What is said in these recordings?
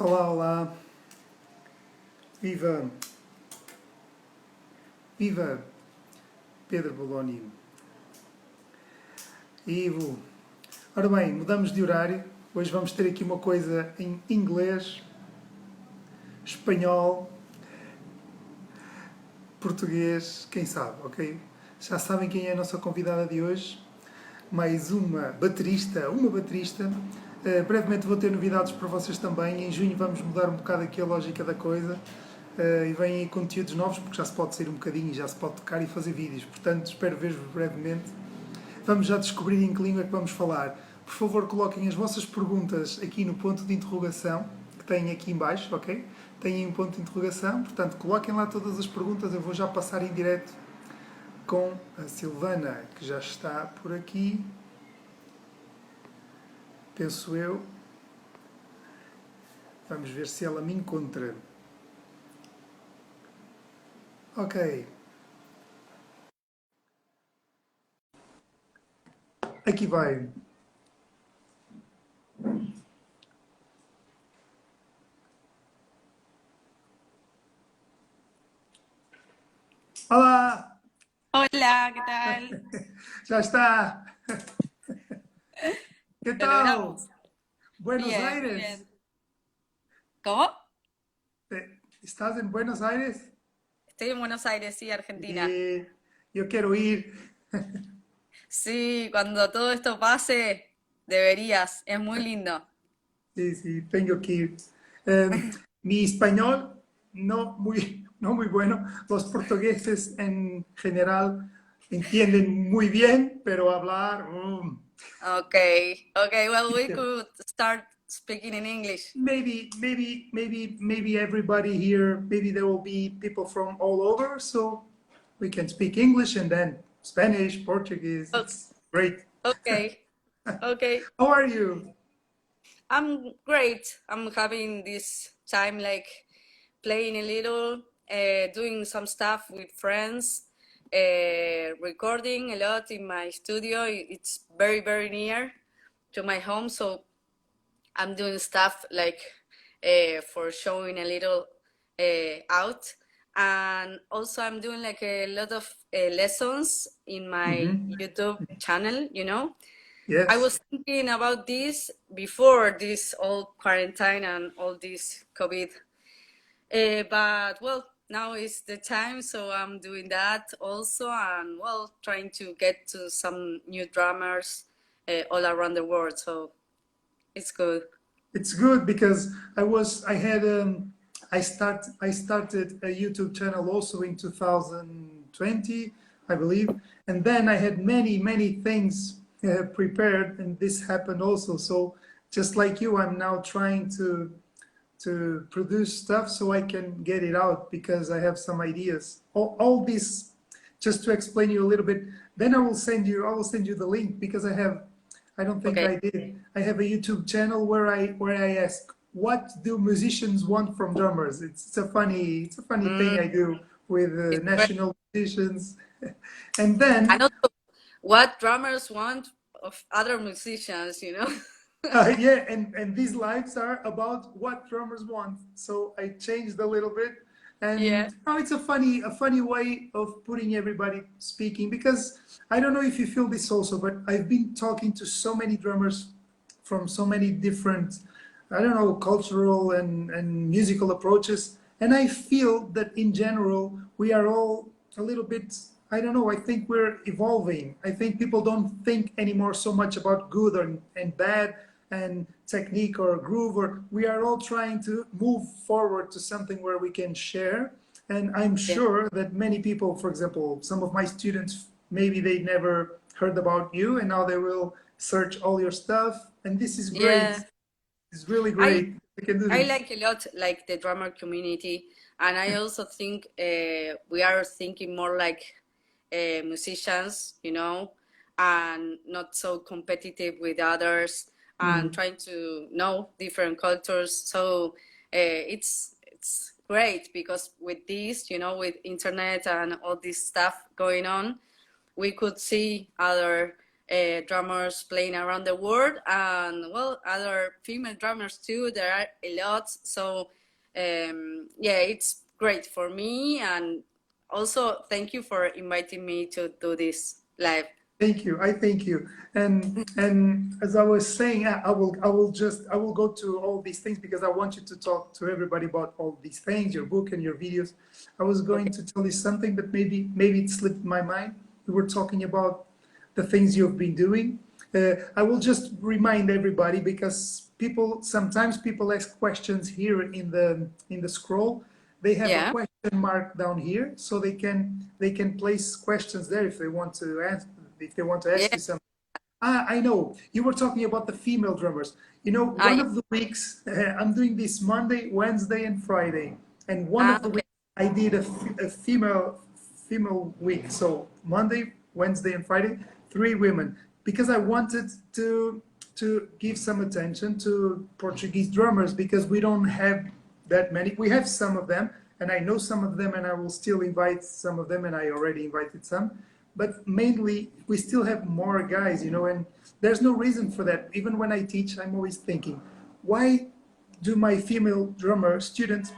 Olá, olá, viva, viva Pedro Boloni. Ivo. Ora bem, mudamos de horário. Hoje vamos ter aqui uma coisa em inglês, espanhol, português, quem sabe, ok? Já sabem quem é a nossa convidada de hoje. Mais uma baterista. Brevemente vou ter novidades para vocês também. Em junho vamos mudar um bocado aqui a lógica da coisa. E vêm aí conteúdos novos, porque já se pode sair um bocadinho e já se pode tocar e fazer vídeos. Portanto, espero ver-vos brevemente. Vamos já descobrir em que língua é que vamos falar. Por favor, coloquem as vossas perguntas aqui no ponto de interrogação, que têm aqui em baixo, ok? Têm um ponto de interrogação, portanto, coloquem lá todas as perguntas. Eu vou já passar em direto com a Silvana, que já está por aqui. Penso eu. Vamos ver se ela me encontra. Ok. Aqui vai. Olá! Hola, ¿qué tal? Já está! Que Lo tal? logramos. Buenos Bien, muy Aires? bien. ¿Cómo? ¿Estás en Buenos Aires? Estoy en Buenos Aires, sí, Argentina. Y yo quiero ir. Sí, cuando todo esto pase, deberías. Es muy lindo. Sí, sí, tengo que ir. Eh, Mi español no muy bueno. Los portugueses en general entienden muy bien, pero hablar, Okay, okay, well, we could start speaking in English. maybe everybody here, maybe there will be people from all over, so we can speak English and then Spanish, Portuguese. Oh, It's great. okay, okay. How are you? I'm great. I'm having this time like playing a little, doing some stuff with friends, recording a lot in my studio. It's very, very near to my home, so I'm doing stuff like for showing a little out. And also I'm doing like a lot of lessons in my Hmm. YouTube channel, you know. I Yes. was thinking about this before this all quarantine and all this COVID. But well, now is the time, so I'm doing that also, and well, trying to get to some new drummers all around the world. So it's good. It's good because I started a YouTube channel also in 2020, I believe, and then I had many things prepared, and this happened also. So just like you, I'm now trying to produce stuff so I can get it out because I have some ideas. All this, just to explain you a little bit. Then I will send you the link because I don't think Okay. I did. I have a YouTube channel where I ask, what do musicians want from drummers? It's a funny thing I Mm, do with it's great. national musicians, and And then also, what drummers want of other musicians, you know? yeah, and these lives are about what drummers want. So I changed a little bit, Yeah. and now it's a funny way of putting everybody speaking because I don't know if you feel this also, but I've been talking to so many drummers from so many different, I don't know, cultural and musical approaches, and I feel that in general we are all a little bit. I don't know. I think we're evolving. I think people don't think anymore so much about good and bad and technique or groove, or we are all trying to move forward to something where we can share. And I'm Yeah. sure that many people, for example, some of my students, maybe they never heard about you and now they will search all your stuff. And this is great. Yeah. It's really I great. We can do I this. like a lot like the drummer community, and I also think we are thinking more like musicians, you know, and not so competitive with others, and Mhm. trying to know different cultures. So it's great because with this, you know, with internet and all this stuff going on, we could see other drummers playing around the world, and well, other female drummers too. There are a lot. So yeah, it's great for me, and also thank you for inviting me to do this live. Thank you. I thank you. And as I was saying, I will go to all these things because I want you to talk to everybody about all these things, your book and your videos. I was going to tell you something, but maybe it slipped my mind. We were talking about the things you've been doing. I will just remind everybody because sometimes people ask questions here in the scroll. They have a Yeah, question mark down here, so they can place questions there if they want to ask yeah. you something. I know you were talking about the female drummers. You know, Ah, one yeah. of the weeks I'm doing this Monday, Wednesday, and Friday, and one of the Okay. weeks I did a female week. So Monday, Wednesday, and Friday, three women, because I wanted to give some attention to Portuguese drummers because we don't have that many. We have some of them, and I know some of them, and I will still invite some of them, and I already invited some. But mainly, we still have more guys, you know, and there's no reason for that. Even when I teach, I'm always thinking, why do my female drummer students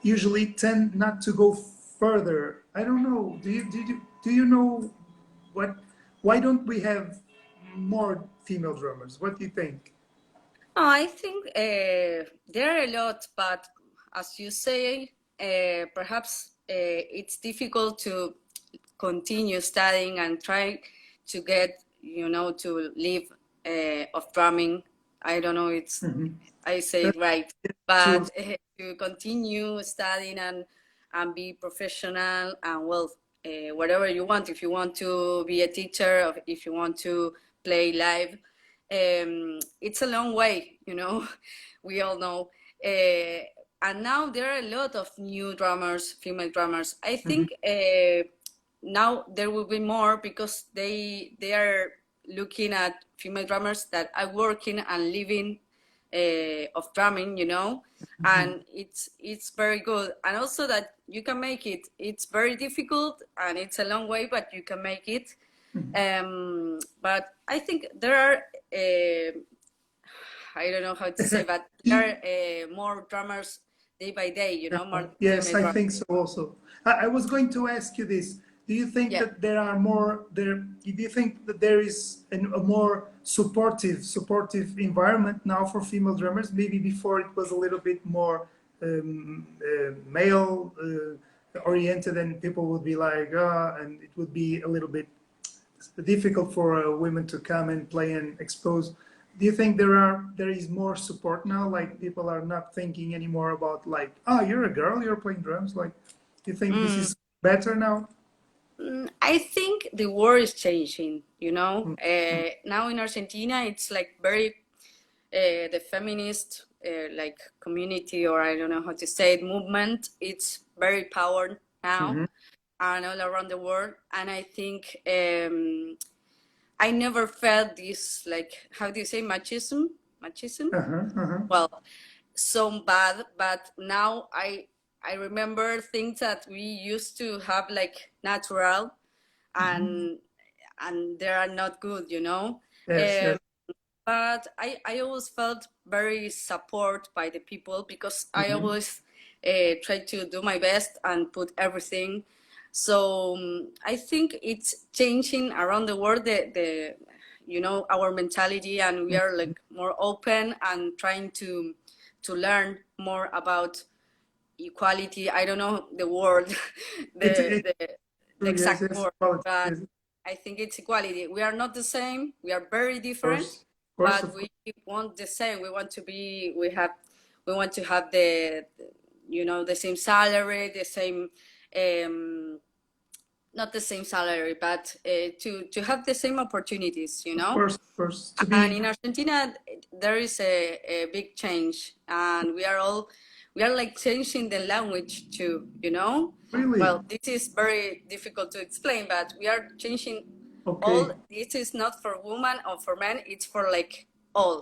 usually tend not to go further? I don't know. Do you know what? Why don't we have more female drummers? What do you think? Oh, I think there are a lot, but as you say, perhaps it's difficult to continue studying and try to get, to live of drumming. I don't know, I say it right, True. but to continue studying and be professional and well, whatever you want. If you want to be a teacher, or if you want to play live, it's a long way, we all know. And now there are a lot of new drummers, female drummers. I think now there will be more because they are looking at female drummers that are working and living of drumming, and it's very good. And also that you can make it. It's very difficult and it's a long way, but you can make it. But I think there are, I don't know how to say, but there are more drummers day by day, more Yes, female I drummers. think so also. I was going to ask you this. Do you think Yeah. that there are more there? Do you think that there is a more supportive environment now for female drummers? Maybe before it was a little bit more male oriented, and people would be like, and it would be a little bit difficult for women to come and play and expose. Do you think there is more support now? Like people are not thinking anymore about like, oh, you're a girl, you're playing drums. Like, do you think this is better now? I think the world is changing, Mm, Now in Argentina, it's like very, the feminist, like community, or I don't know how to say it, movement, it's very powered now mm-hmm. and all around the world. And I think I never felt this, like, how do you say, machism? Machism? Uh-huh, uh-huh. Well, so bad, but now I remember things that we used to have like natural, Mm-hmm. and they are not good, Yes, yes. but I always felt very support by the people because I Mm-hmm. always try to do my best and put everything. So I think it's changing around the world, the our mentality, and we are like more open and trying to learn more about equality. I don't know the word, It's the true. Yes, exact yes. word, Quality. but Yes, of I think it's equality. We are not the same. We are very different, course, of course, but of we course. want the same. We want to be. We want to have the same salary, the same. Um, Not the same salary, but to have the same opportunities, Of course, of course. To And be in Argentina, there is a big change, and we are like changing the language too, really Well, this is very difficult to explain, but we are changing all. okay. This is not for women or for men; it's for like all.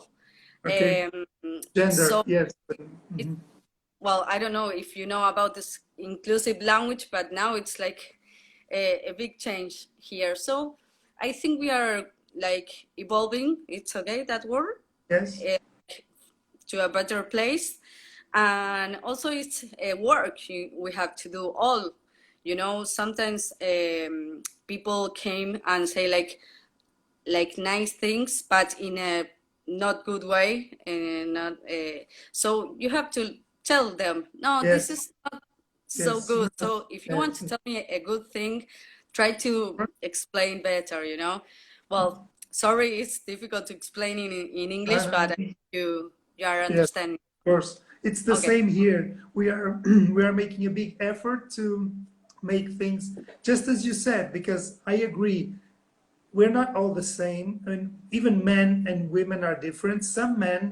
Okay. Um, Gender. so Yes. it, Mm-hmm. well, I don't know if you know about this inclusive language, but now it's like a big change here. So I think we are like evolving. It's okay, that word, Yes. to a better place. And also it's a work we have to do all, sometimes people came and say like nice things, but in a not good way, and not so you have to tell them, no, this Yes. is not so Yes. good. So if you want to tell me a good thing, try to explain better, well, sorry, it's difficult to explain in English, but Uh, you are yes. understanding. Of course, it's the Okay. same here. We are we are making a big effort to make things just as you said, because I agree. We're not all the same. I mean, even men and women are different. Some men,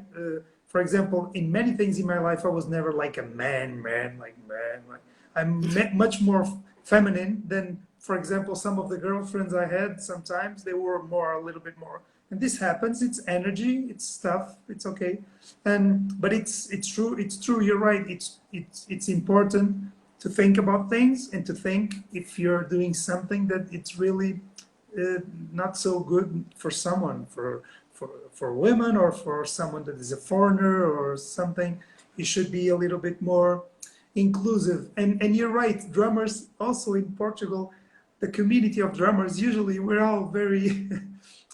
for example, in many things in my life, I was never like a man. Like, much more feminine than, for example, some of the girlfriends I had. Sometimes they were more, a little bit more. And this happens. It's energy. It's stuff. It's okay. And but it's true. It's true. You're right. It's important to think about things and to think if you're doing something that it's really not so good for someone, for women or for someone that is a foreigner or something. You should be a little bit more inclusive. And you're right, drummers also in Portugal, the community of drummers, usually we're all very,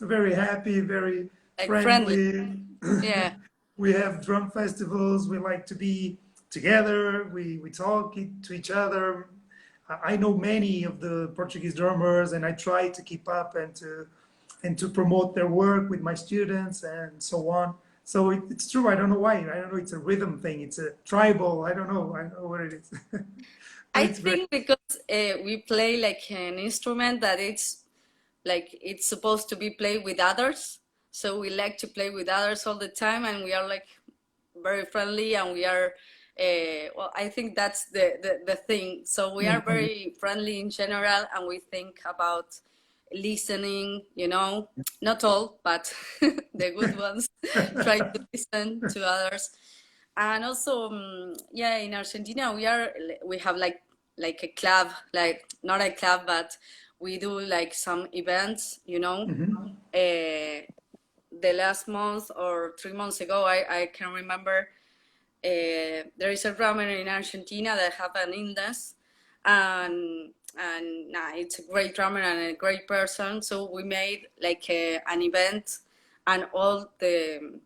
very happy, very Like friendly. friendly. Yeah. We have drum festivals. We like to be together. We talk to each other. I know many of the Portuguese drummers, and I try to keep up and to promote their work with my students and so on. So it's true. I don't know why. I don't know. It's a rhythm thing. It's a tribal. I don't know. I don't know what it is. But I it's great. think because we play like an instrument that it's supposed to be played with others. So we like to play with others all the time, and we are like very friendly, and we are well, I think that's the thing. So we are Mhm. very friendly in general, and we think about listening, not all, but the good ones. Try to listen to others. And also, yeah, in Argentina we have like a club, like not a club, but we do like some events, Mhm. the last month or 3 months ago, I can remember, there is a drummer in Argentina that have an illness, and nah, it's a great drummer and a great person. So we made like an event, and all the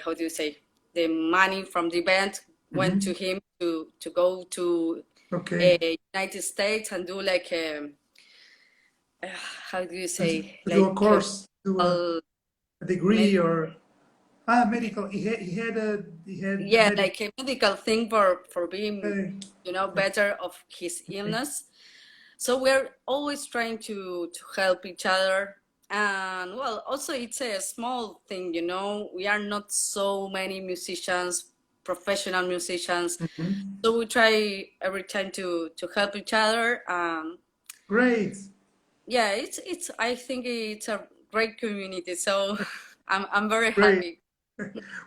how do you say, the money from the event went to Mhm. him to go to Okay. United States and do like how do you say, To do like a course, do medical, a degree or medical. He had yeah, medical. like a medical thing for being, Okay. better of his illness. So we're always trying to help each other. And well, also it's a small thing, we are not so many musicians, professional musicians. Mhm. So we try every time to help each other. Great. Yeah, it's I think it's a great community. So I'm very Great. happy.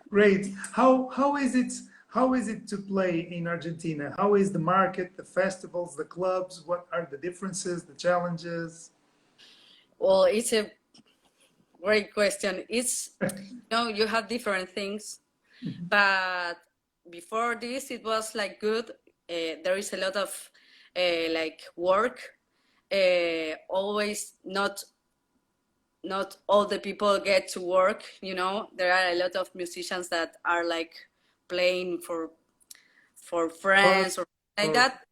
Great. How is it to play in Argentina? How is the market, the festivals, the clubs? What are the differences, the challenges? Well, it's a great question. It's, you have different things, but before this, it was like good. There is a lot of like work. Always not all the people get to work. There are a lot of musicians that are like playing for Or, friends or like or that.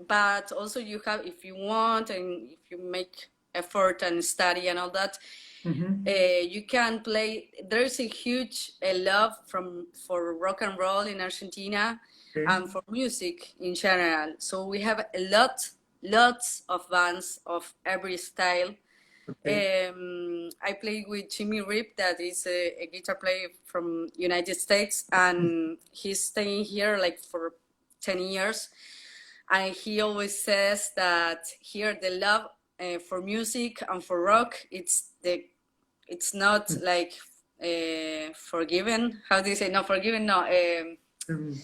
But also you have, if you want and if you make effort and study and all that, mhm. you can play. There's a huge love for rock and roll in Argentina Okay. and for music in general. So we have lots of bands of every style. Okay. I played with Jimmy Rip, that is a guitar player from United States, and he's staying here like for 10 years. And he always says that here the love for music and for rock, it's not like forgiven. How do you say? Not forgiven. No. Um,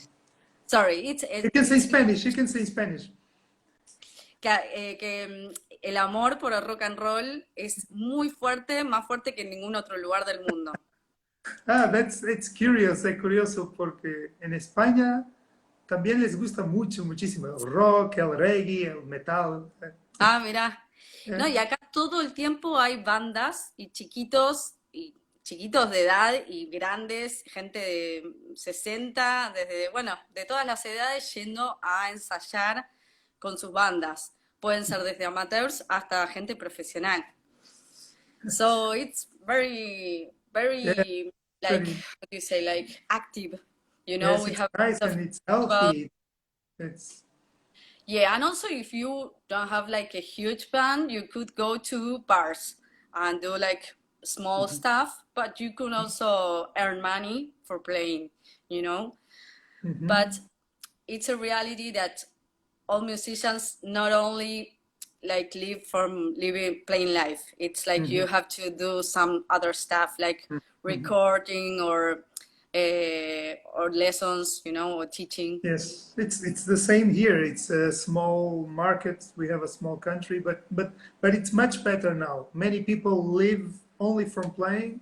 Sorry. you can say Spanish. You can say Spanish. Que el amor por el rock and roll es muy fuerte, más fuerte que en ningún otro lugar del mundo. It's curious, es curioso porque en España también les gusta muchísimo el rock, el reggae, el metal. Ah, mirá. No, y Eh, acá todo el tiempo hay bandas y chiquitos de edad y grandes, gente de 60, desde, bueno, de todas las edades yendo a ensayar con sus bandas. Pueden ser desde amateurs hasta gente profesional. So it's yeah, very, like, very, how do you say, like active. You know, yes, we it's have nice a lot of and it's festivals. healthy. It's Yeah, and also if you don't have like a huge band, you could go to bars and do like small Mhm, stuff, but you could also earn money for playing, you know? But mhm, it's a reality that all musicians not only like live from living playing live. It's like you mhm, have to do some other stuff like mhm. recording or lessons, you know, or teaching. Yes, it's the same here. It's a small market. We have a small country, but it's much better now. Many people live only from playing,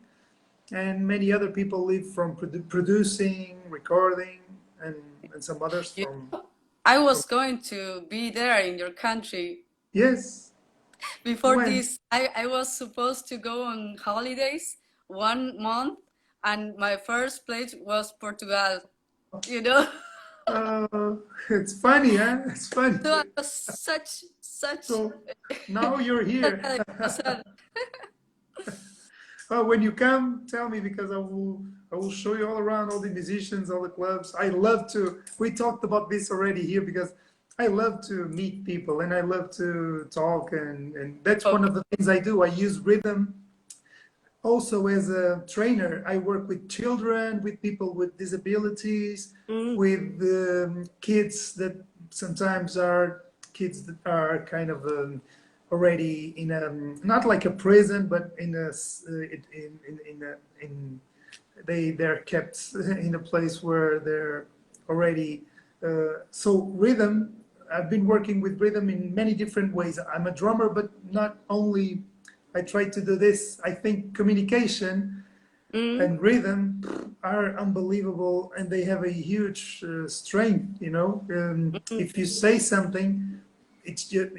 and many other people live from producing, recording, and some others You from know, I from. was going to be there in your country Yes, before when this. I was supposed to go on holidays 1 month, and my first place was Portugal, you know? uh, it's funny, huh? It's funny. So I was such So now you're here. cerca de conocer. When you come, tell me because I will show you all around all the musicians, all the clubs. I love to. We talked about this already here because I love to meet people and I love to talk and that's one Okay. of the things I do. I use rhythm also as a trainer. I work with children, with people with disabilities, Mm. with kids that sometimes are kids that are kind of already in a not like a prison, but in a in they're kept in a place where they're already so rhythm. I've been working with rhythm in many different ways. I'm a drummer, but not only I try to do this. I think communication Mm. and rhythm are unbelievable, and they have a huge strength. Mm. If you say something, it's just,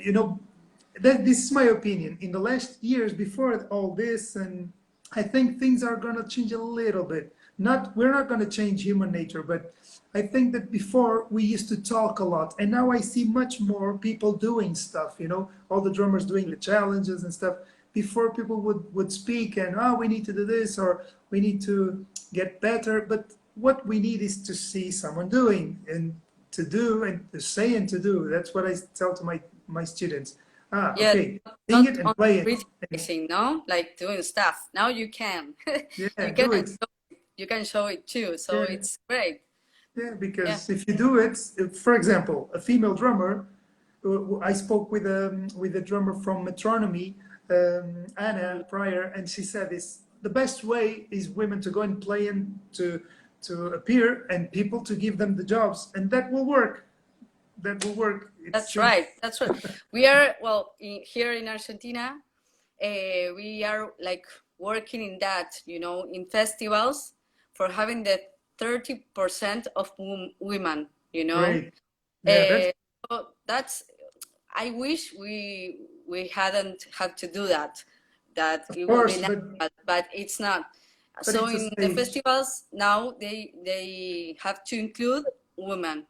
that this is my opinion. In the last years before all this, and I think things are gonna change a little bit. Not we're not gonna change human nature, but I think that before we used to talk a lot, and now I see much more people doing stuff. All the drummers doing the challenges and stuff. Before people would speak and we need to do this or we need to get better, but what we need is to see someone doing and to do and to say and to do. That's what I tell to my students. Yeah, Okay, sing it not and only play it. And criticizing, no? Like doing stuff. Now you can. yeah, You can do it. you can show it too. So Yeah, it's great. yeah, Yeah. because if you do it, for example, a female drummer, I spoke with a drummer from Metronomy, Mm. Anna Pryor, and she said this: the best way is women to go and play and to appear, and people to give them the jobs, and that will work. That will work. It's That's just right. That's right. We are, well, here in Argentina, we are like working in that, you know, in festivals for having the 30% of women, you know. great. Yeah, that's Uh, so that's, I wish we hadn't had to do that, that of it will be course, natural, but it's not. but So it's a in the stage. festivals now, they have to include women,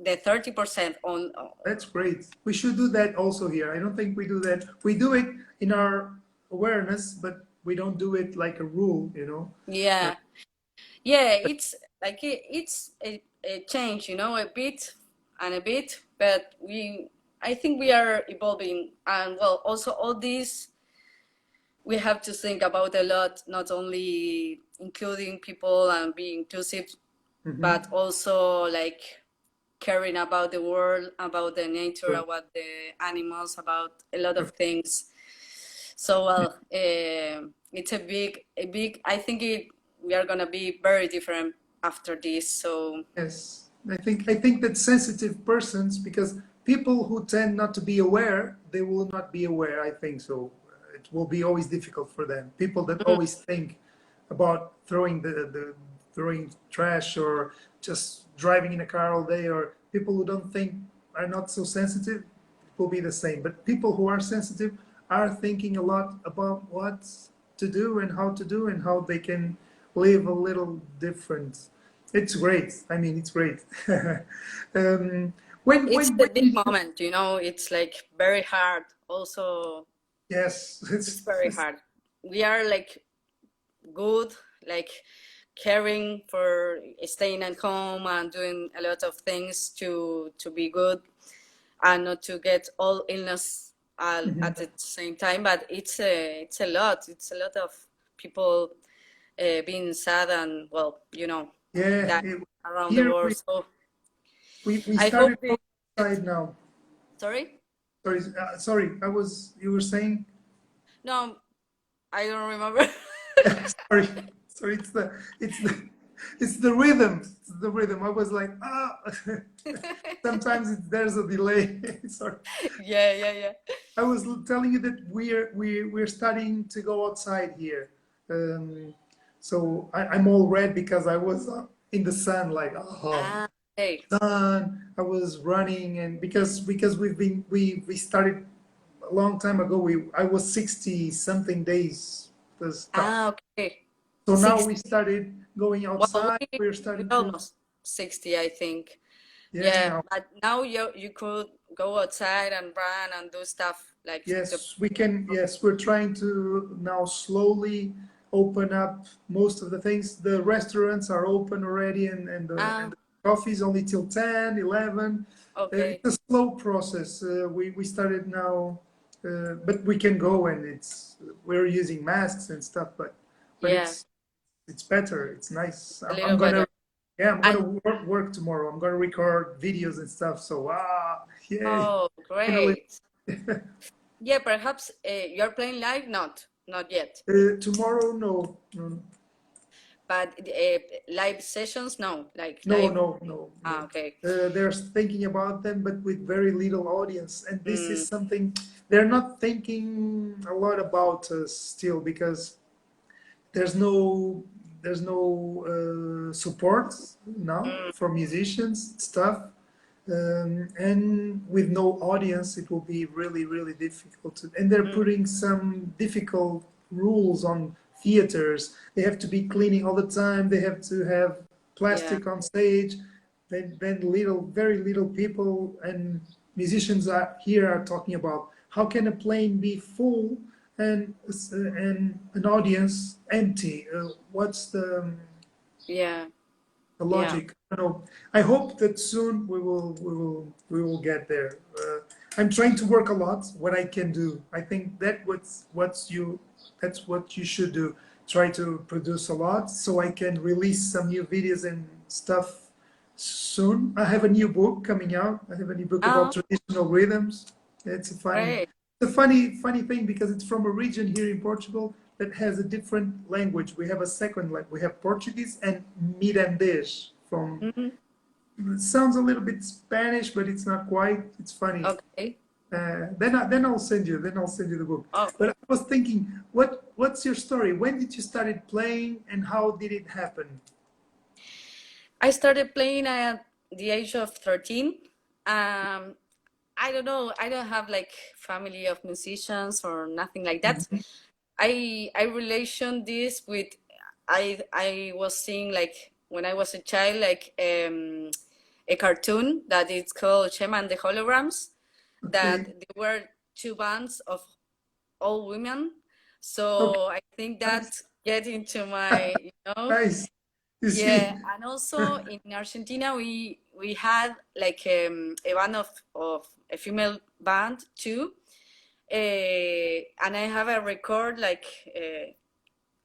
the 30% on. That's great. We should do that also here. I don't think we do that. We do it in our awareness, but we don't do it like a rule. Uh, Yeah, yeah, it's like it's a change, you know, a bit and a bit, but I think we are evolving, and well, also all this we have to think about a lot, not only including people and being inclusive, mhm. but also like caring about the world, about the nature, Sure. about the animals, about a lot of Sure. things. So well, it's a big. I think we are gonna be very different after this. So Yes. I think that sensitive persons, because people who tend not to be aware, they will not be aware, I think so. It will be always difficult for them. People that Mm, always think about throwing the throwing trash or just driving in a car all day, or people who don't think are not so sensitive, it will be the same. But people who are sensitive are thinking a lot about what to do and how to do and how they can live a little different. It's great. I mean, it's great. um, it's a when big did you? moment, you know, it's like very hard. Also, Yes, it's very hard. We are like good, like caring for staying at home and doing a lot of things to be good and not to get all illness Mhm. at the same time. But it's a lot. It's a lot of people being sad and well, you know, Yeah. that around the Here world. So we I hope started they get. outside now. Sorry. Sorry, sorry. I was you were saying. No, I don't remember. Sorry, sorry. It's the rhythm. It's the rhythm. I was like Sometimes there's a delay. Sorry. Yeah, yeah, yeah. I was telling you that we're starting to go outside here. Um, so I'm all red because I was in the sun, like oh, Ah, hey. sun. I was running, and because we started a long time ago. I was 60 something days the stuff. Ah, okay. So now 60. we started going Well, outside. We're we starting to almost 60, I think. yeah Yeah, now. but now you could go outside and run and do stuff like the. Yes, we can. Yes, we're trying to now slowly open up most of the things. The restaurants are open already, and Ah, the coffee's only till 10, 11. okay. It's a slow process. We started now, but we can go, and we're using masks and stuff, but Yeah, it's better. It's nice. a I'm little gonna better. yeah, I'm And gonna work tomorrow. I'm gonna record videos and stuff. So yay! oh, Finally. great. Yeah, perhaps you're playing live? Not yet. Tomorrow, no, no, But live sessions? No, like no, live. no, no, Ah, no. okay. They're thinking about them, but with very little audience. And this Mm, is something they're not thinking a lot about still because there's no support now mm, for musicians stuff. And with no audience, it will be really, really difficult. And they're mm, putting some difficult rules on theaters. They have to be cleaning all the time. They have to have yeah, plastic on stage. Then very little people and musicians are here are talking about how can a plane be full and an audience empty? What's yeah, the yeah, logic. I don't know. I hope that soon we will get there. I'm trying to work a lot. What I can do, I think that's what you should do. Try to produce a lot so I can release some new videos and stuff soon. I have a new book coming out. I have a new book about oh, traditional rhythms. great. It's a funny thing because it's from a region here in Portugal that has a different language. We have a second language. We have Portuguese and Mirandês from. Hmm. It sounds a little bit Spanish, but it's not quite. It's funny. Okay. Then I'll send you. Then I'll send you the book. Oh, But I was thinking, what's your story? When did you started playing, and how did it happen? I started playing at the age of 13. Um, I don't know. I don't have like family of musicians or nothing like that. Mhm. I relation this with I was seeing like when I was a child like a cartoon that it's called Shema and the Holograms, that Okay, there were two bands of all women. okay, So I think that nice, get into my, you know, nice. You yeah. see, And also in Argentina we had like a band of a female band too. And I have a record like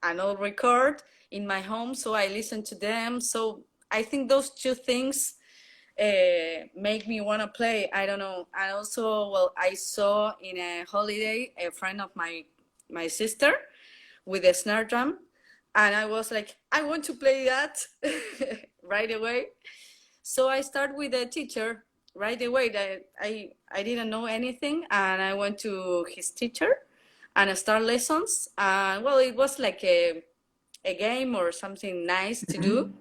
an old record in my home, so I listen to them. So I think those two things make me want to play. I don't know. I also, well, I saw in a holiday a friend of my sister with a snare drum, and I was like, I want to play that right away. So I start with a teacher, right away that I didn't know anything, and I went to his teacher and I start lessons. And well, it was like a game or something nice to do. Mhm.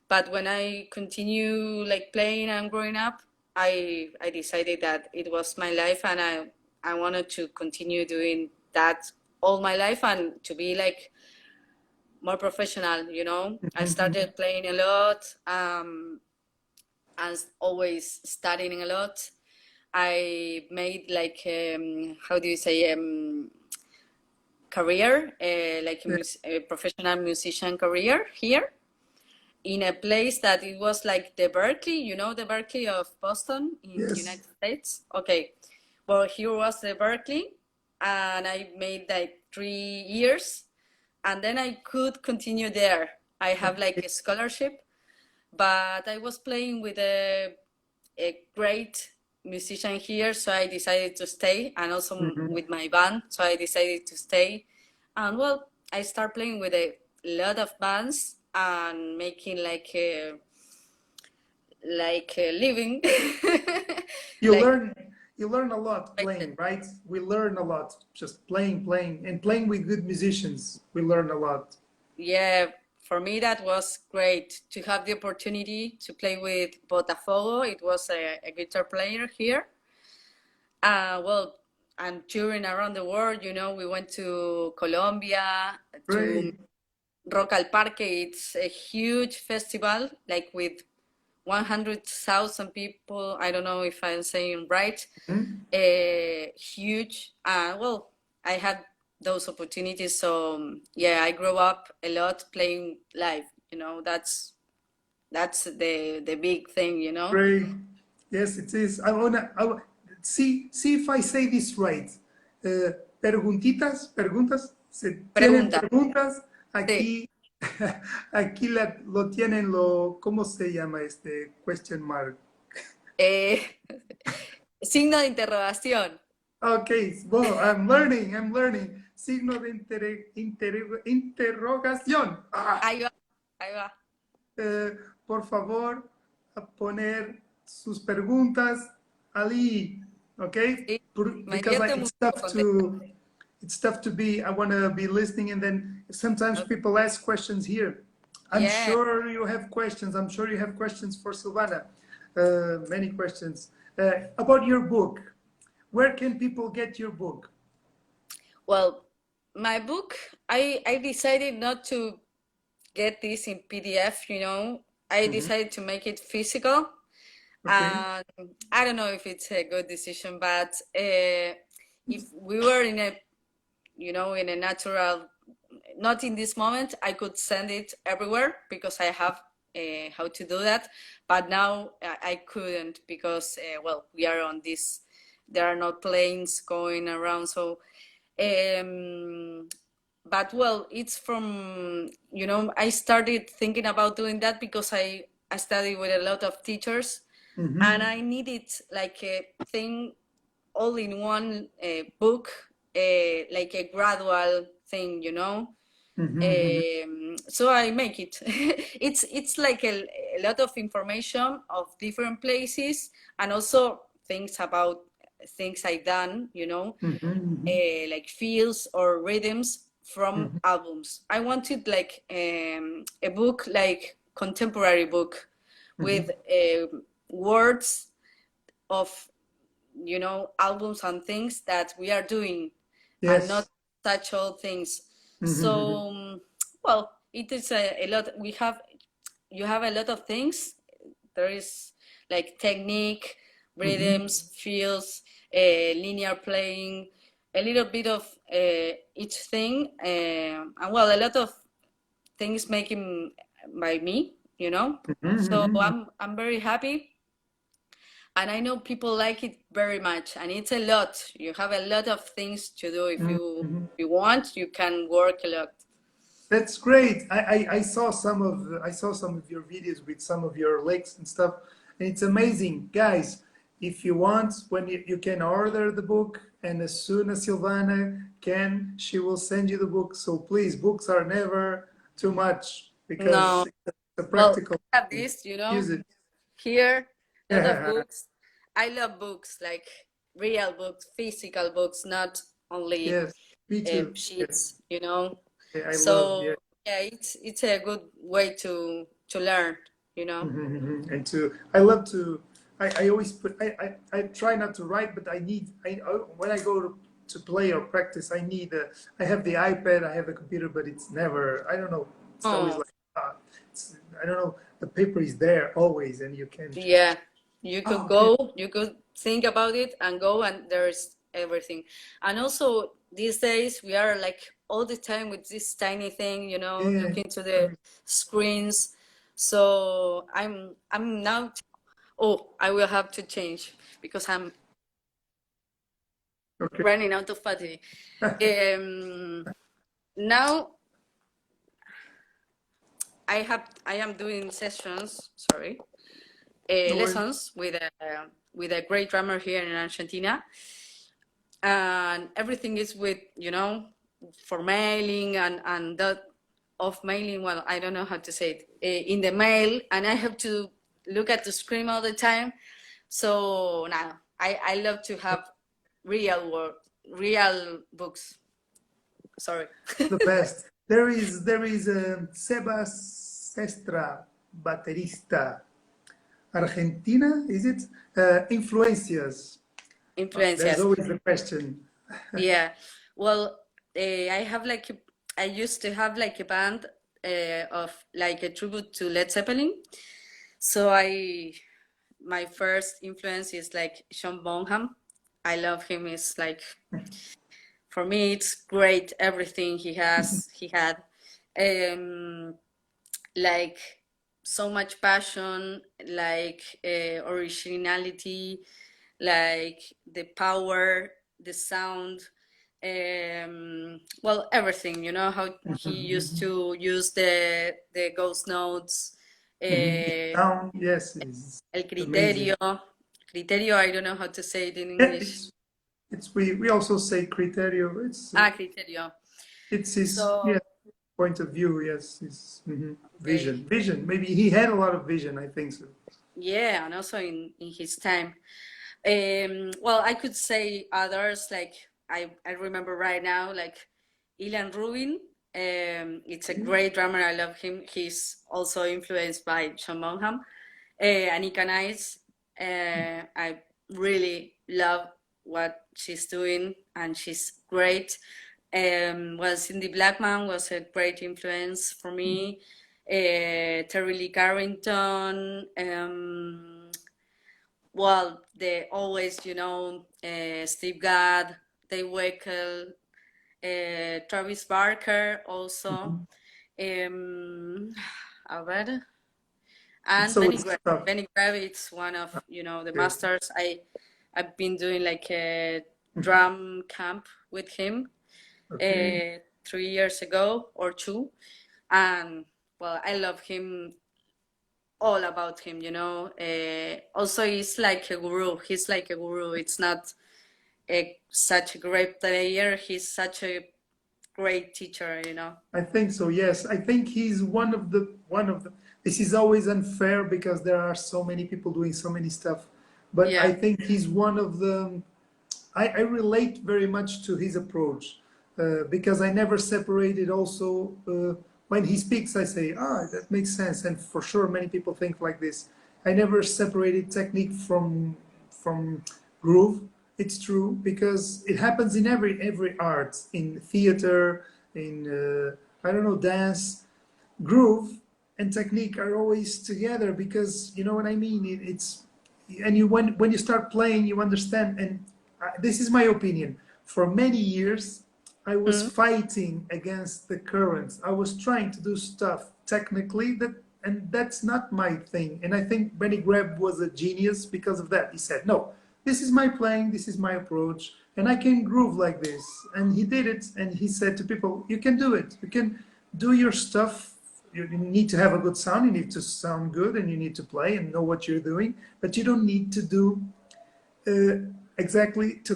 But when I continue like playing and growing up, I decided that it was my life, and I wanted to continue doing that all my life and to be like more professional. I Mhm. started playing a lot, and always studying a lot. I made like how do you say career, like Yeah. a professional musician career here in a place that it was like the Berkeley, the Berkeley of Boston in the Yes. United States. Okay, well, here was the Berkeley, and I made like 3 years, and then I could continue there. I have like Okay. a scholarship, but I was playing with a great musician here, so I decided to stay, and also Mhm. with my band, so I decided to stay. And well, I start playing with a lot of bands and making like a living. You Like learn you learn a lot playing, right? We learn a lot just playing, and playing with good musicians. We learn a lot. yeah, for me that was great to have the opportunity to play with Botafogo. It was a guitar player here. Well, and touring around the world, we went to Colombia, to Great. Rock al Parque. It's a huge festival, like with 100,000 people. I don't know if I'm saying right. Mhm. Huge. Well, I had those opportunities. So yeah, I grew up a lot playing live. That's the big thing. Great. Yes, it is. See if I say this right. Preguntas. Se tienen Pregunta. preguntas Sí. aquí. Aquí lo tienen ¿cómo se llama este question mark? Eh, signo de interrogación. Okay, well, I'm learning. Signo de interrogación. Ahí va, ahí va. Eh, por favor, a poner sus preguntas ali, okay? Sí, me Because divierte mucho contestar. it's tough to be, I want to be listening, and then sometimes Okay. people ask questions here. I'm Yeah. sure you have questions. I'm sure you have questions for Silvana. Many questions. About your book. Where can people get your book? Well, my book, I decided not to get this in PDF. I Mhm. decided to make it physical. Okay. And I don't know if it's a good decision, but if we were in a natural, not in this moment, I could send it everywhere because I have how to do that. But now I couldn't because, well, we are on this, there are no planes going around. So, um, but well, it's I started thinking about doing that because I studied with a lot of teachers, and Mhm. I needed like a thing all in one book, like a gradual thing. Mhm. Mhm. So I make it. It's like a lot of information of different places, and also things about things I've done, Mhm. like feels or rhythms from Mhm. albums. I wanted like a book, like contemporary book, with Mhm. words of albums and things that we are doing, and not Yes. such old things. Mhm. So well, it is a lot. You have a lot of things. There is like technique, Mhm. rhythms, feels, linear playing, a little bit of each thing, and well, a lot of things making by me. Mhm. So Mhm. I'm very happy, and I know people like it very much, and it's a lot. You have a lot of things to do. If Mhm. you Mhm. if you want, you can work a lot. That's great. I saw some of your videos with some of your links and stuff, and it's amazing, guys. If you want, when you can order the book, and as soon as Silvana can, she will send you the book. So please, books are never too much because No, it's a well, practical I have thing. this, Use it. here, a lot of books. I love books, like real books, physical books, not only Yes, me too. Yes, sheets, you know. yeah, I love. So Yeah. yeah, it's a good way to learn, you know. And to I love to I always put I try not to write, but when I go to play or practice, I have the iPad, I have the computer, but it's never, I don't know, it's always Oh, like I don't know, the paper is there always and you can just, yeah. You oh, could okay. go, you could think about it and go, and there's everything. And also these days we are like all the time with this tiny thing, you know, Yeah, looking to the screens. So I'm now, oh, I will have to change because I'm okay. running out of battery. Now I am doing sessions, sorry, No worries. lessons with a great drummer here in Argentina, and everything is with, you know, for mailing and that of mailing. Well, I don't know how to say it, in the mail, and I have to look at the screen all the time. So now I love to have real work, real books. Sorry. The best. There is Sebas Sestra, baterista, Argentina, is it? Influencias. There's Influencias. always the question. Yeah. Well, I have like I used to have like a band of like a tribute to Led Zeppelin. So my first influence is like Sean Bonham. I love him. It's like, for me, it's great. Everything he had, um, like so much passion, like originality, like the power, the sound, well, everything. You know how he used to use the ghost notes, The uh, sound, yes, is el amazing. criterio, criterio. I don't know how to say it in Yeah, English. it's we also say criterio. Ah, criterio. It's his, So yeah, point of view. Yes, his okay, vision. Maybe he had a lot of vision. I think so. yeah, and also in his time. Well, I could say others, like I remember right now, like Ilan Rubin. It's a great drummer. I love him. He's also influenced by Sean Bonham. Anika Nice. I really love what she's doing, and she's great. Well, Cindy Blackman was a great influence for me. Terry Lee Carrington. Well, they always, you know, Steve Gadd, Dave Weckl, Travis Barker also. Um, a ver, It's and Benny always Greb. tough. Benny Greb, it's one of, you know, the Okay. masters. I've been doing like a drum camp with him Okay. 3 years ago or two, and well, I love him, all about him, you know. Also, he's like a guru. He's like a guru. It's not such a great player. He's such a great teacher, you know. I think so. Yes, I think he's one of the. This is always unfair because there are so many people doing so many stuff, but I Yeah. think he's one of the. I relate very much to his approach because I never separated. Also, when he speaks, I say, "Ah, that makes sense," and for sure, many people think like this. I never separated technique from groove. It's true because it happens in every art, in theater, in I don't know, dance. Groove and technique are always together because you know what I mean. It's and you when you start playing, you understand. And this is my opinion. For many years, I was Mm. fighting against the currents. I was trying to do stuff technically and that's not my thing. And I think Benny Greb was a genius because of that. He said, "No, this is my playing, this is my approach, and I can groove like this." And he did it, and he said to people, "You can do it. You can do your stuff. You need to have a good sound, you need to sound good, and you need to play and know what you're doing, but you don't need to do exactly to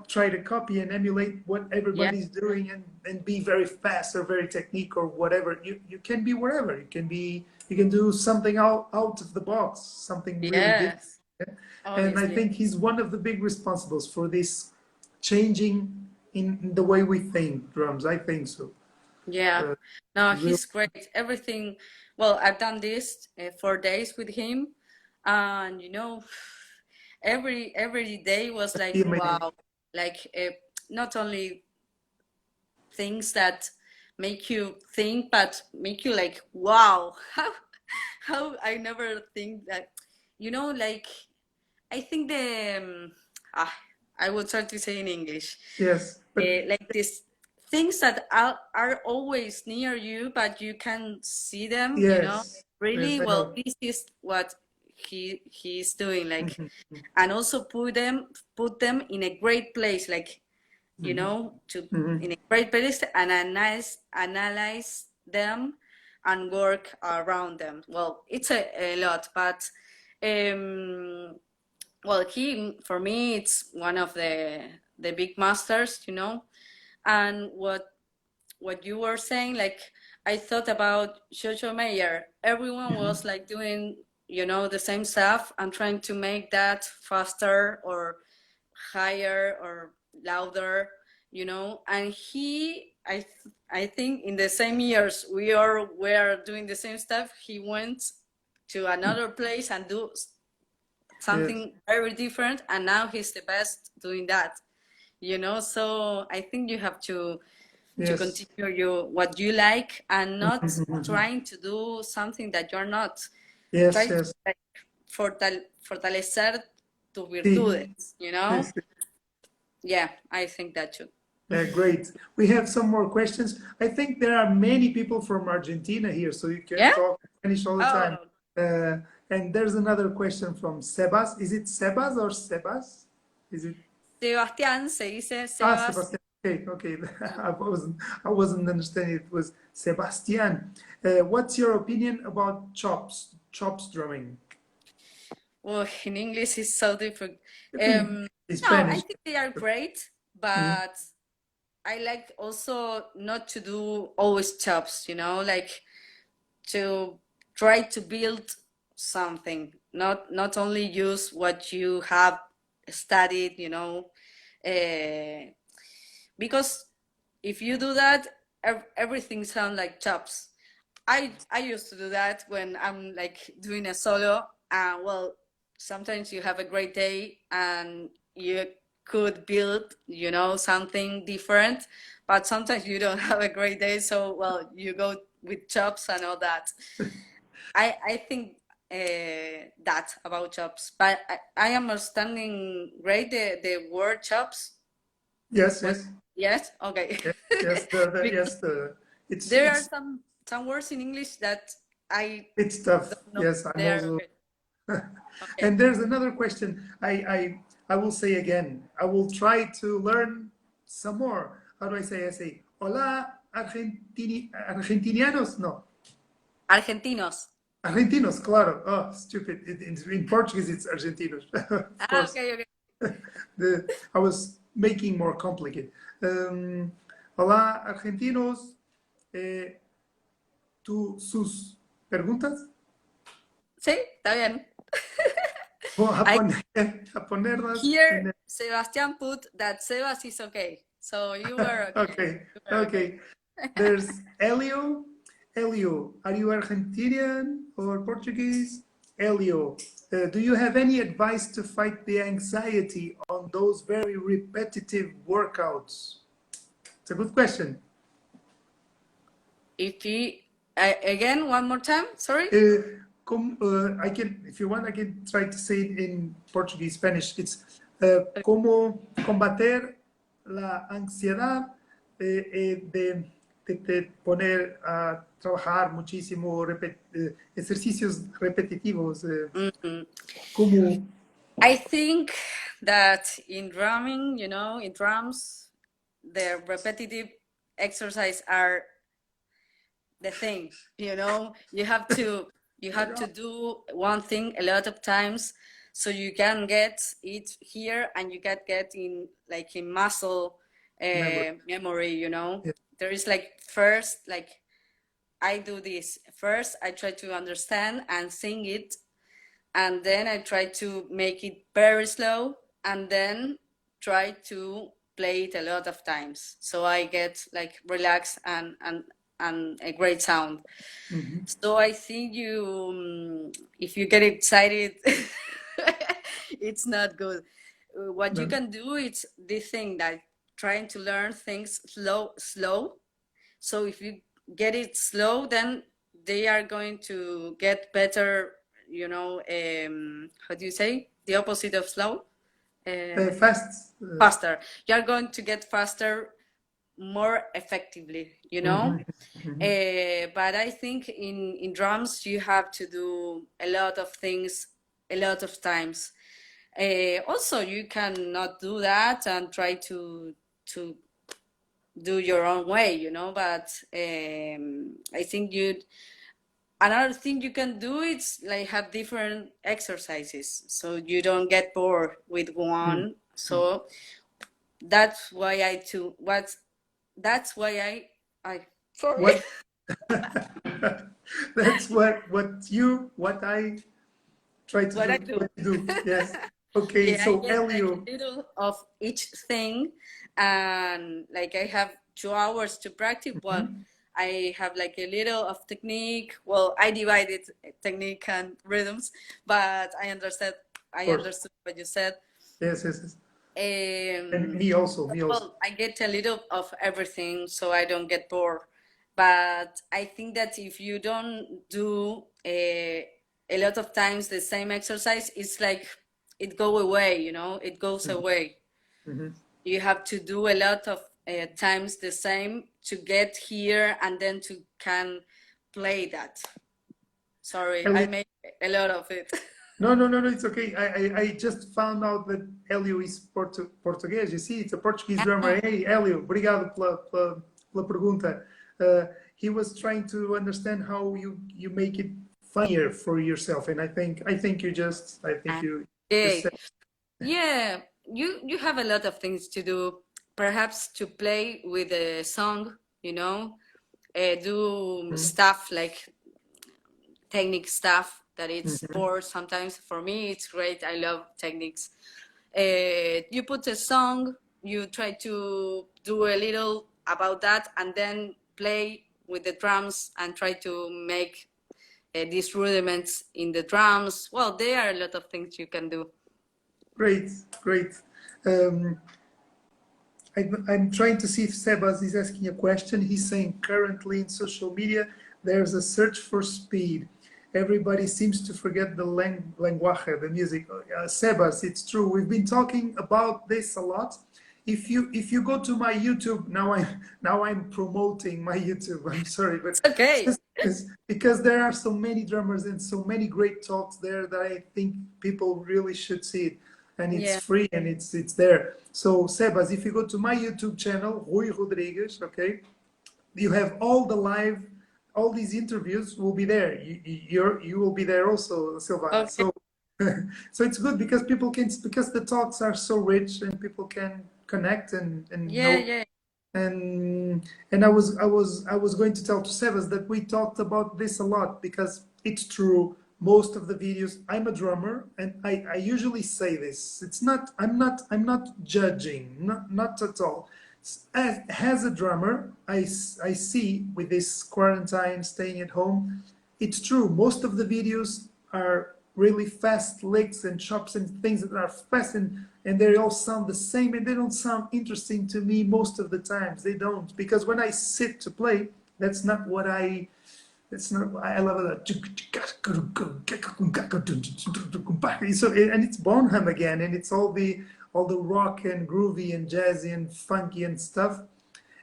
try to copy and emulate what Yeah. everybody's doing and be very fast or very technique or whatever. You can be wherever. You can do something out of the box, something really Yes. different. And I obviously. think he's one of the big responsibles for this changing in the way we think drums. I think so. Yeah. Uh, No, he's real he's great. Everything. Well, I've done this 4 days with him, and every day was like amazing. wow. Like not only things that make you think, but make you like wow. How I never think that. Like I think ah, I will try to say in English. Yes, but Like these things that are always near you, but you can see them, yes, yes, really I well. know. This is what he's doing, like, Mhm, and also put them in a great place, like, mhm, to mhm. in a great place and analyze them and work around them. Well, it's a lot, but um, well, he for me it's one of the big masters, and what you were saying, like, I thought about Jojo Mayer. Everyone Mhm. was like doing, the same stuff and trying to make that faster or higher or louder, and I think in the same years were doing the same stuff, he went to another place and do Yes, something very different, and now he's the best doing that, so I think you have to yes, continue what you like and not Mhm. trying to do something that you're not. Yes, Try to yes. like fortalecer tus Sí, virtudes, sí, sí. yeah, I think that too. Great. We have some more questions. I think there are many people from Argentina here, so you can Yeah. talk Spanish all the time. Oh, Uh, and there's another question from Sebas. Is it Sebas or Sebas? Is it? Sebastián se dice Ah, Sebas. Sebastian. Okay, okay. Yeah. I wasn't understanding. It was Sebastian. What's your opinion about chops drumming? Well, in English it's so different. I think in No, I Spanish. think they are great, Mhm. but I like also not to do always chops, like to try to build something, not only use what you have studied, uh, because if you do that, everything sounds like chops. I used to do that when I'm like doing a solo. Well, sometimes you have a great day and you could build, something different, but sometimes you don't have a great day. So, well, you go with chops and all that. I think that about chops, but I am understanding great the word chops. Yes, What? yes, Yes. Okay. yes, yes. Because Yes, it's there are it's some words in English that I it's tough. don't know. Yes, I'm They're also. okay. Okay. And there's another question. I will say again. I will try to learn some more. How do I say? I say, "Hola, argentinianos." No, Argentinos. argentinos. Claro. Oh, stupid. In Portuguese, it's argentinos. Of Ah, course. okay, okay. I was making more complicated. Hola, argentinos. Eh, sus preguntas. Sí, está bien. A I poner, a ponerlas Here en Sebastian put that Sebas is okay. So you were okay. Okay, You were okay. okay. There's Elio. Elio, are you Argentinian or Portuguese? Elio, do you have any advice to fight the anxiety on those very repetitive workouts? It's a good question. If he again one more time, sorry. I can, if you want, I can try to say it in Portuguese, Spanish. It's cómo combater la ansiedad de poner a trabajar muchísimo, ejercicios repetitivos. Mhm. Cómo, I think that in drumming, in drums, the repetitive exercise are the thing. You have to do one thing a lot of times, so you can get it here and you can get in like in muscle memory. memory. Yeah. There is like first, like, I do this first, I try to understand and sing it, and then I try to make it very slow, and then try to play it a lot of times, so I get like relaxed and a great sound. So I think if you get excited, it's not good. What you No. can do is this thing that trying to learn things slow. So if you get it slow, then they are going to get better. How do you say the opposite of slow? Fast. Faster. You are going to get faster more effectively, Mhm, mhm. but I think in drums you have to do a lot of things a lot of times. Also, you cannot do that and try to do your own way, but I think another thing you can do is like have different exercises so you don't get bored with Mm, one. mm. So that's why that's why I sorry. What? That's what I try to What I do. do. What you do? Yes. Okay. Yeah, I So get like Elio. a little of each thing, and like I have 2 hours to practice. Well, Mhm. I have like a little of technique. Well, I divided technique and rhythms, but I understood. Of I course. understood what you said. Yes. Yes. Yes. And Um, me also. Me also. well, I get a little of everything, so I don't get bored. But I think that if you don't do a lot of times the same exercise, it's like it go away. It goes Mhm, away. mhm. You have to do a lot of times the same to get here, and then to can play that. Sorry, I Elio. made a lot of it. No, no, no, no. It's okay. I just found out that Elio is português. You see, it's a Portuguese drummer. Hey, Elio, obrigado pela pergunta. He was trying to understand how you make it funnier for yourself, and I think you just Okay. said. Yeah, you have a lot of things to do. Perhaps to play with a song, do Mhm, stuff like technique stuff that it's mhm. bored sometimes. For me, it's great. I love techniques. You put a song, you try to do a little about that, and then play with the drums and try to make these rudiments in the drums. Well, there are a lot of things you can do. Great, great. Um, I'm trying to see if Sebas is asking a question. He's saying currently in social media, there's a search for speed. Everybody seems to forget the lenguaje, the music. Sebas, it's true. We've been talking about this a lot. If you go to my YouTube now I'm promoting my YouTube. I'm sorry, but It's okay. just because there are so many drummers and so many great talks there that I think people really should see it, and it's Yeah. free and it's there. So Sebas, if you go to my YouTube channel, Rui Rodrigues, okay, you have all these interviews will be there. You will be there also, Silvana. Okay. So so it's good because because the talks are so rich and people can connect and Yeah, know. yeah. And I was going to tell to Sebas that we talked about this a lot because it's true. Most of the videos, I'm a drummer, and I usually say this. It's not. I'm not judging. Not at all. As a drummer, I see with this quarantine, staying at home, it's true. Most of the videos are really fast licks and chops and things that are fast, and they all sound the same, and they don't sound interesting to me most of the times. They don't, because when I sit to play, that's not what I it's not. I love it. So and it's Bonham again, and it's all the rock and groovy and jazzy and funky and stuff.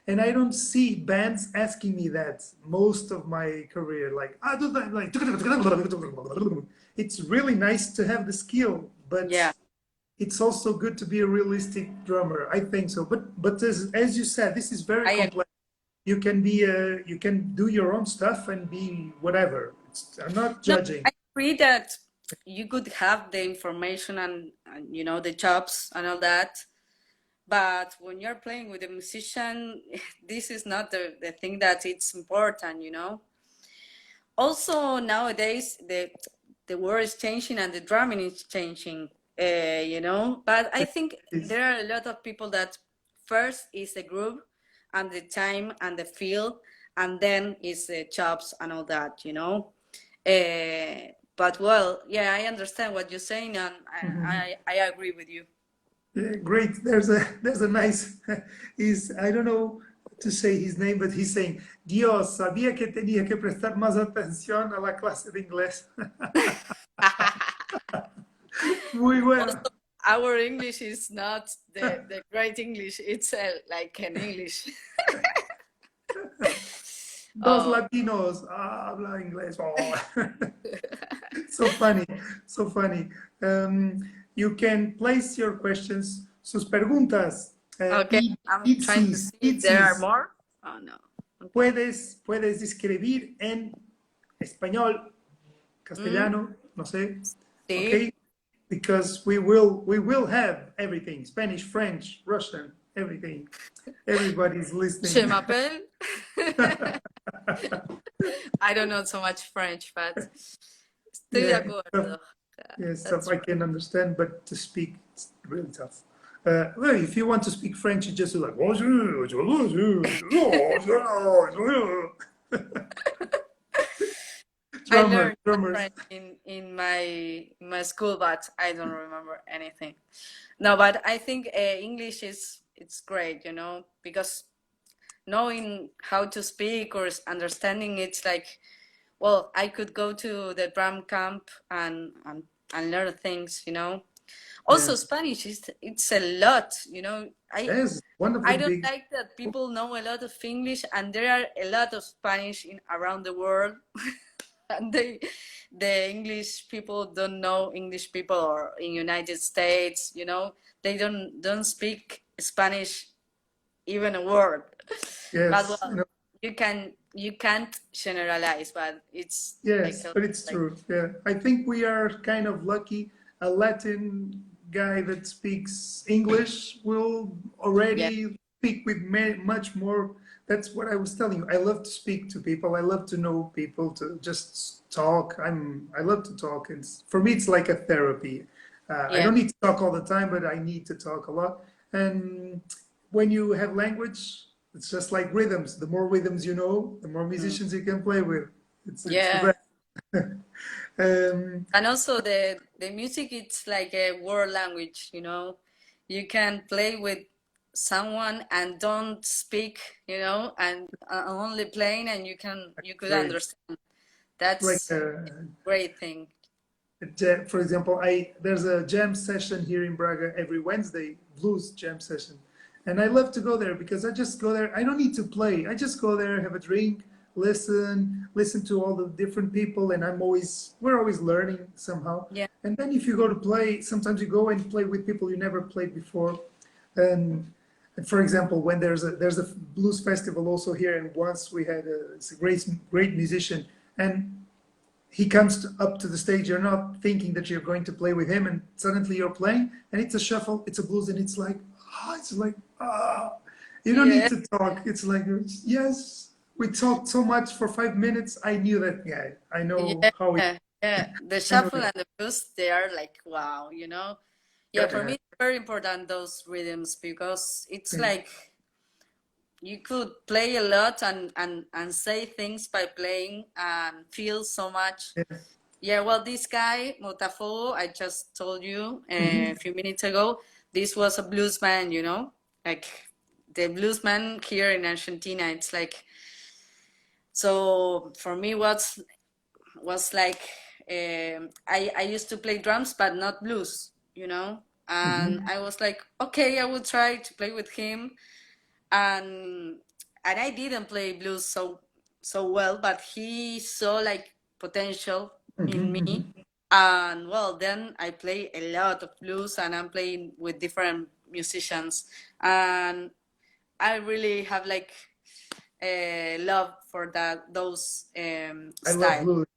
And I don't see bands asking me that most of my career. Like I do that. Like it's really nice to have the skill, but Yeah. it's also good to be a realistic drummer. I think so. But as you said, this is very I agree. complex. You can do your own stuff and be whatever. I'm not No, judging. I agree that you could have the information and the chops and all that. But when you're playing with a musician, this is not the thing that it's important. Also nowadays the word is changing and the drumming is changing, you know. But I think there are a lot of people that first is the groove and the time and the feel, and then is the chops and all that, you know. But well, yeah, I understand what you're saying, and I agree with you. Yeah, great. There's a nice. He's I don't know to say his name, but he's saying, Dios, sabía que tenía que prestar más atención a la clase de inglés. Muy Also, bueno. our English is not the great English. It's like an English. Dos latinos habla inglés. Oh. So funny, so funny. You can place your questions, sus preguntas. Okay, I'm trying to see if there are more. Oh no. Okay. Puedes escribir en español, castellano, no sé. Sí. Okay, because we will have everything: Spanish, French, Russian, everything. Everybody's Je listening. m'appelle. I don't know so much French, but estoy de acuerdo. Yes, That's I can understand, but to speak, it's really tough. Well, if you want to speak French, you just do like bonjour, I learned drummers. French in my school, but I don't remember anything. No, but I think English it's great, you know, because knowing how to speak or understanding it's like, well, I could go to the drum camp and learn things, you know. Also, Yes. Spanish is it's a lot, you know. Yes, one of the I don't big. like that people know a lot of English and there are a lot of Spanish in around the world. And the English people don't know English people, or in United States, you know, they don't speak Spanish even a word. Yes, But well, you know, you can't generalize, but it's yes, but it's true. Yeah, I think we are kind of lucky. A Latin guy that speaks English will already speak with much more. That's what I was telling you. I love to speak to people. I love to know people, to just talk. I love to talk. It's for me, it's like a therapy. I don't need to talk all the time, but I need to talk a lot. And when you have language, it's just like rhythms. The more rhythms you know, the more musicians you can play with. It's the best. And also the music, it's like a world language, you know. You can play with someone and don't speak, you know, and only playing, and you could understand. That's like a great thing. For example, there's a jam session here in Braga every Wednesday, blues jam session, and I love to go there because I just go there. I don't need to play. I just go there, have a drink, listen to all the different people, and we're always learning somehow. Yeah. And then if you go to play, sometimes you go and play with people you never played before, and for example, when there's a blues festival also here, and once we had a great musician, and he comes up to the stage, you're not thinking that you're going to play with him, and suddenly you're playing, and it's a shuffle, it's a blues, and it's like, you don't need to talk. It's like, yes, we talked so much for 5 minutes. I knew that guy. I know how he. The shuffle and the blues, they are like, wow, you know. Yeah, for me, it's very important, those rhythms, because it's like you could play a lot and say things by playing and feel so much. Yeah, well, this guy, Motafogo, I just told you a few minutes ago, this was a bluesman, you know, like the bluesman here in Argentina. It's like, so for me, was like, I used to play drums, but not blues, you know, and I was like, okay, I will try to play with him, and I didn't play blues so well, but he saw like potential in me, and well, then I play a lot of blues, and I'm playing with different musicians, and I really have like a love for those I love styles. blues.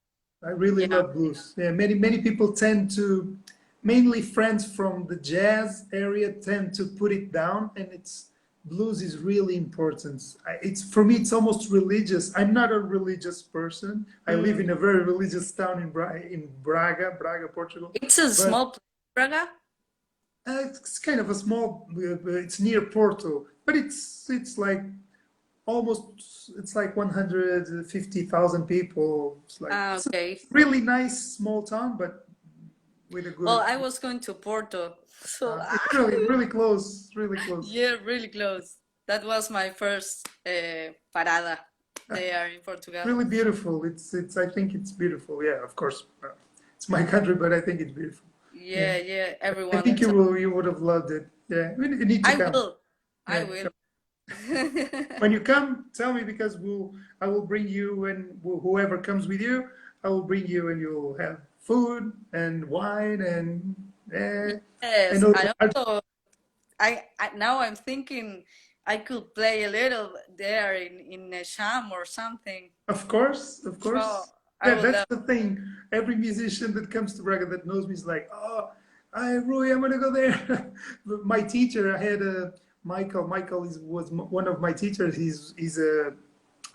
I really love blues. Yeah, many people tend to, mainly friends from the jazz area, tend to put it down, and blues is really important. It's for me, it's almost religious. I'm not a religious person. I live in a very religious town in Braga, Portugal. It's a But small place, Braga. it's kind of a small. It's near Porto, but it's like almost. It's like 150,000 people. Ah, It's a okay. really nice small town, but with a Well, good. I was going to Porto, so It's really close, really close. yeah, really close. That was my first parada Uh, there in Portugal. really beautiful. It's. I think it's beautiful. Yeah, of course. It's my country, but I think it's beautiful. Yeah, Yeah, yeah, I everyone. think you would have loved it. Yeah, you need to I come. will. I Yeah, will. come. When you come, tell me because I will bring you and whoever comes with you, I will bring you and you'll have food and wine and I Yes, know and that, also I now I'm thinking I could play a little there in a sham or something. of course, of Oh, course. I Yeah, would that's love. the thing. Every musician that comes to Braga that knows me is like, oh, Rui, I'm gonna go there. My teacher, I had a Michael. Michael was one of my teachers. He's a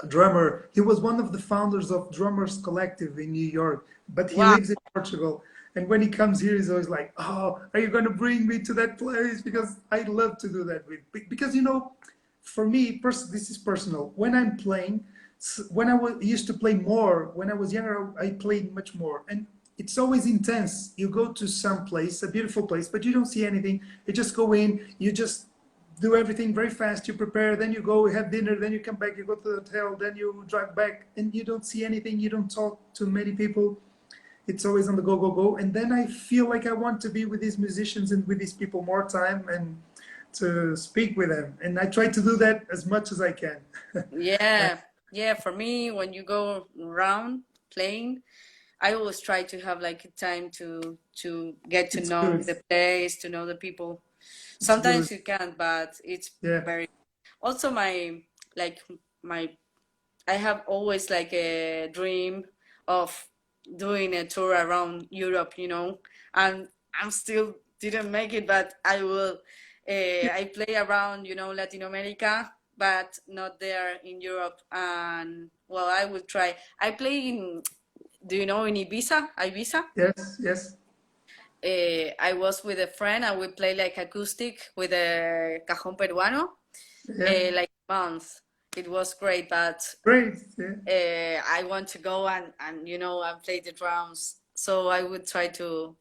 drummer. He was one of the founders of Drummers Collective in New York, but he Wow. lives in Portugal. And when he comes here, he's always like, "Oh, are you going to bring me to that place?" Because I love to do that with. Because for me, this is personal. When I'm playing, when used to play more, when I was younger, I played much more, and it's always intense. You go to some place, a beautiful place, but you don't see anything. You just go in, you just do everything very fast. You prepare, then you go have dinner, then you come back, you go to the hotel, then you drive back, and you don't see anything. You don't talk to many people. It's always on the go, go, go. And then I feel like I want to be with these musicians and with these people more time and to speak with them. And I try to do that as much as I can. Like, Yeah, yeah. For me, when you go around playing, I always try to have like a time to get to it's know good. the place, to know the people. It's good. Sometimes you can't, but it's Yeah. very. Also, like my I have always like a dream of doing a tour around Europe, and I'm still didn't make it, but I will. I play around, Latin America, but not there in Europe. And well, I will try. I play in, do you know in Ibiza? Yes. Yes. I was with a friend and we play like acoustic with a cajón peruano, Yeah. like a month. It was great, but Great. Yeah. I want to go and play the drums. So I would try to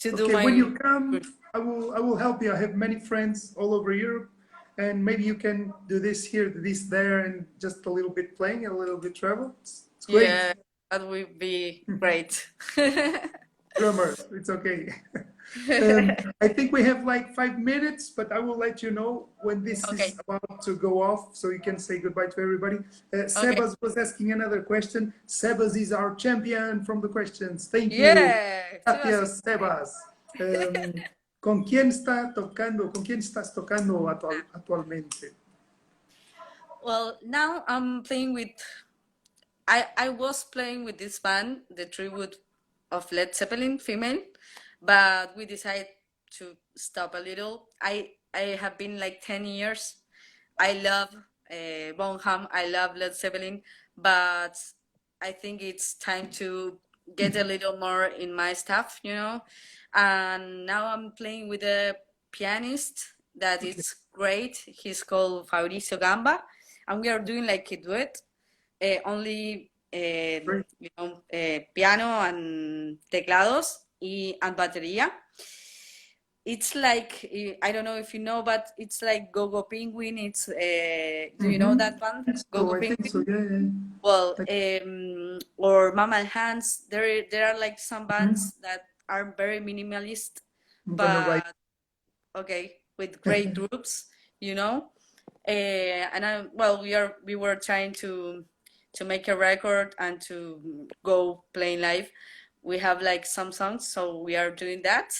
do Okay, when my. you come, I will help you. I have many friends all over Europe, and maybe you can do this here, this there, and just a little bit playing, a little bit travel. It's great. Yeah, that would be great. Drummers, it's okay. I think we have like 5 minutes, but I will let you know when this is Okay, about to go off, so you can say goodbye to everybody. okay. Sebas was asking another question. Sebas is our champion from the questions. Thank you. Yeah, Chivas is Gracias, great. Sebas. ¿Con quién estás tocando actualmente? Well, now I'm playing with. I was playing with this band, the tribute of Led Zeppelin, female, but we decided to stop a little. I have been like 10 years. I love Bonham, I love Led Zeppelin, but I think it's time to get a little more in my stuff. And now I'm playing with a pianist that Okay, is great. He's called Fabricio Gamba, and we are doing like a duet, only great. piano and teclados and batería. It's like I don't know if you know, but it's like Go Penguin. It's do you know Mm-hmm. that band, Go I think so. Penguin? Yeah, yeah. Well, Like, or Mama and Hands. There are like some mhm. bands that are very minimalist, I'm gonna write. but okay, with great groups, you know. And we were trying to make a record and to go playing live. We have like some songs, so we are doing that.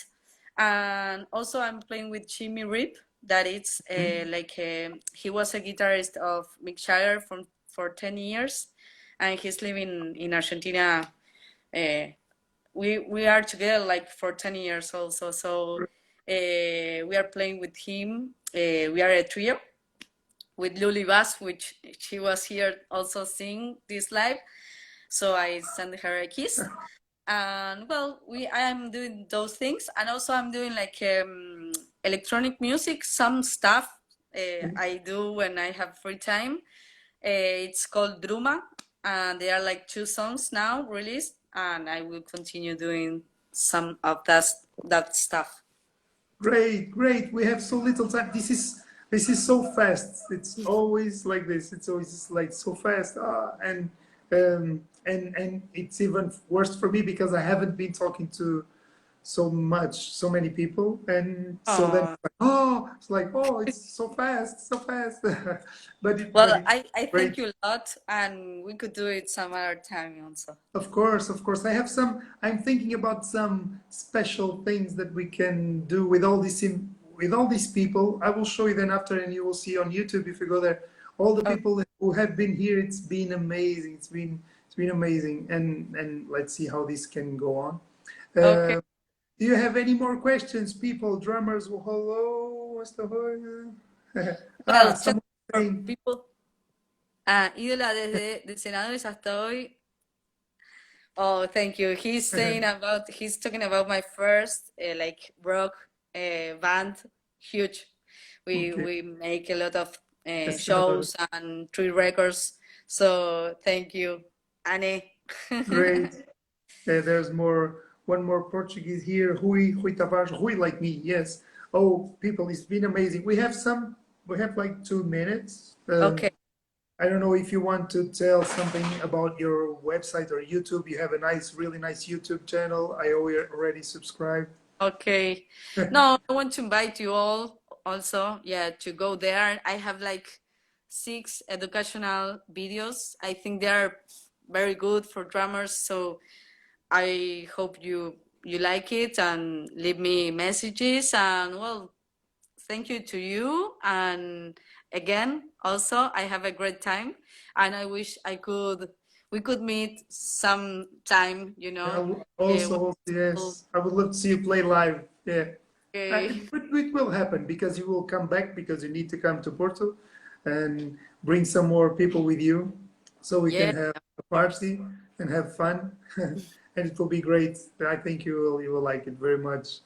And also, I'm playing with Jimmy Rip. That it's he was a guitarist of Mick Jagger for 10 years, and he's living in Argentina. Uh, we are together like for 10 years also. So we are playing with him. We are a trio, with Luli Bass, which she was here also seeing this live. So I sent her a kiss. And well, I am doing those things, and also I'm doing like electronic music, some stuff I do when I have free time. It's called Druma, and there are like 2 songs now released, and I will continue doing some of that stuff. Great, great. We have so little time. This is so fast. It's always like this. It's always like so fast. And it's even worse for me because I haven't been talking to so many people, and so then it's so fast, so fast. But Well, it's I great. thank you a lot, and we could do it some other time also. Of course, of course. I'm thinking about some special things that we can do with with all these people. I will show you then after, and you will see on YouTube if you go there. All the Oh, people who have been here, it's been amazing. It's been amazing, and let's see how this can go on. okay. Do you have any more questions, people? Drummers, well, hello. What's the Well, just someone for saying. people. Ídola desde de senadores hasta hoy. Oh, thank you. He's talking about my first like rock band, huge. We Okay, we make a lot of senador. shows and 3 records. So thank you, Anne. Great. There's one more Portuguese here. Rui Tavares, Rui like me, yes. Oh, people, it's been amazing. We have like 2 minutes. Okay, I don't know if you want to tell something about your website or YouTube. You have a really nice YouTube channel. I already subscribed. okay. No, I want to invite you all also, yeah, to go there. I have like 6 educational videos. I think they are very good for drummers. So I hope you like it and leave me messages. And well, thank you to you. And again, also I have a great time, and I wish we could meet sometime. Yeah, Uh, also, yes, I would love to see you play live. Yeah. okay. But it will happen because you will come back because you need to come to Porto and bring some more people with you so we can Yeah, have of a course. party and have fun. And it will be great. I think you will like it very much.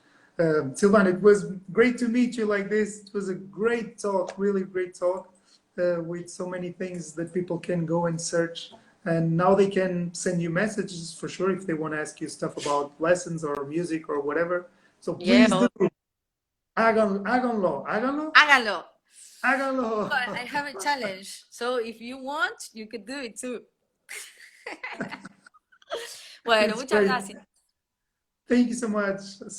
Silvan, it was great to meet you like this. It was a great talk, really great talk with so many things that people can go and search. And now they can send you messages for sure if they want to ask you stuff about lessons or music or whatever. So Yeah, please do. Háganlo, háganlo, hágalo. háganlo. But I have a challenge. So if you want, you could do it too. Bueno, It's muchas great. gracias. Thank you so much. Bueno,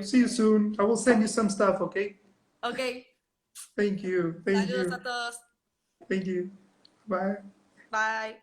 See you soon. I will send you some stuff, okay? ok. Thank you. Thank Saludos a you. todos. Thank you. Bye. Bye.